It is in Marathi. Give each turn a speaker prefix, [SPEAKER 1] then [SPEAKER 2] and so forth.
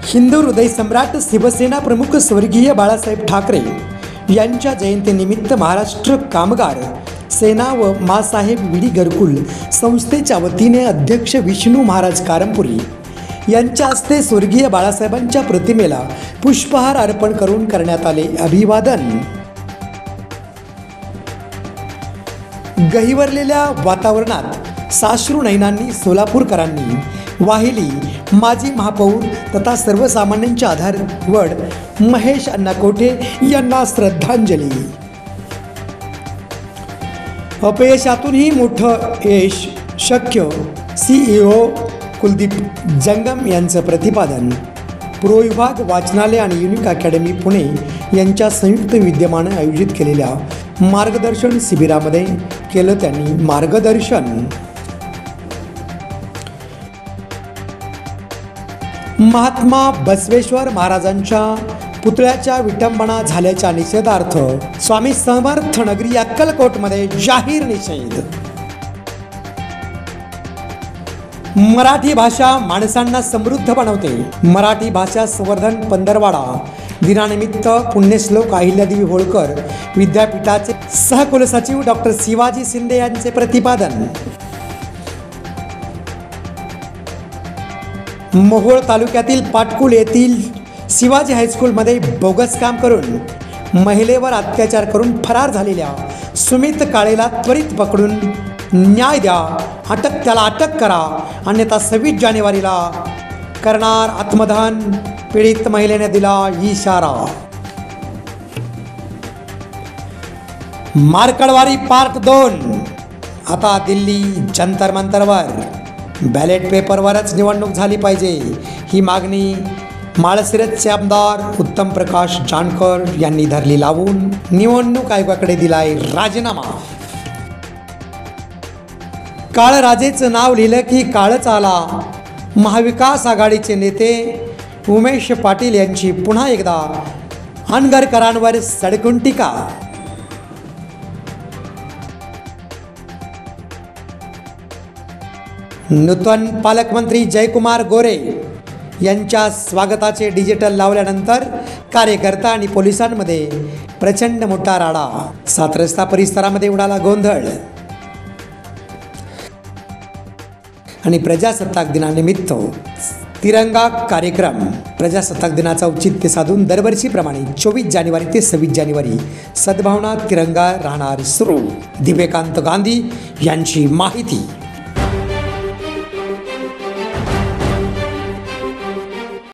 [SPEAKER 1] हिंदू हृदय सम्राट शिवसेना प्रमुख स्वर्गीय बाळासाहेब ठाकरे यांच्या जयंतीनिमित्त महाराष्ट्र कामगार सेना व मासाहेब विडी घरकुल संस्थेच्या वतीने अध्यक्ष विष्णू महाराज कारंपुरी यांच्या हस्ते स्वर्गीय बाळासाहेबांच्या प्रतिमेला पुष्पहार अर्पण करून करण्यात आले अभिवादन। गहिवरलेल्या वातावरणात साश्रू नयनांनी सोलापूरकरांनी वाहिली माजी महापौर तथा सर्वसामान्यांच्या आधारवड महेश अण्णा कोठे यांना श्रद्धांजली। अपयशातूनही मोठं यश शक्य, CEO कुलदीप जंगम यांचं प्रतिपादन। पूर्व विभाग वाचनालय आणि युनिक अकॅडमी पुणे यांच्या संयुक्त विद्यमाने आयोजित केलेल्या मार्गदर्शन शिबिरामध्ये केलं त्यांनी मार्गदर्शन। महात्मा बसवेश्वर महाराजांच्या पुतळ्याच्या विटंबना झाल्याच्या निषेधार्थ स्वामी समर्थ नगरी अक्कलकोटमध्ये जाहीर निषेध। मराठी भाषा माणसांना समृद्ध बनवते। मराठी भाषा संवर्धन पंधरवडा दिनानिमित्त पुण्यश्लोक अहिल्यादेवी होळकर विद्यापीठाचे सहकुलसचिव डॉक्टर शिवाजी शिंदे यांचे प्रतिपादन। मोहोळ तालुक्यातील पाटकुल येथील शिवाजी हायस्कूलमध्ये बोगस काम करून महिलेवर अत्याचार करून फरार झालेल्या सुमित काळेला त्वरित पकडून न्याय द्या, त्याला अटक करा, अन्यथा 26 जानेवारीला करणार आत्मदहन, पीडित महिलेने दिला इशारा। मार्कडवारी पार्ट 2 आता दिल्ली जंतर मंतरवर बॅलेट पेपरवरच निवडणूक झाली पाहिजे ही मागणी माळशिरसचे आमदार उत्तम प्रकाश जानकर यांनी धरली लावून निवडणूक आयोगाकडे दिलाय राजीनामा। काळराजेचं नाव लिहिलं की काळच आला। महाविकास आघाडीचे नेते उमेश पाटील यांची पुन्हा एकदा अनगरकरांवर सडकून टीका। नूतन पालकमंत्री जयकुमार गोरे यांच्या स्वागताचे डिजिटल लावल्यानंतर कार्यकर्ता आणि पोलिसांमध्ये प्रचंड मोठा राडा। 7 रस्ता परिसरामध्ये उडाला गोंधळ। आणि प्रजासत्ताक दिनानिमित्त तिरंगा कार्यक्रम। प्रजासत्ताक दिनाचा औचित्य साधून दरवर्षीप्रमाणे 24 जानेवारी ते 26 जानेवारी सद्भावना तिरंगा राहणार सुरू। दिव्यकांत गांधी यांची माहिती।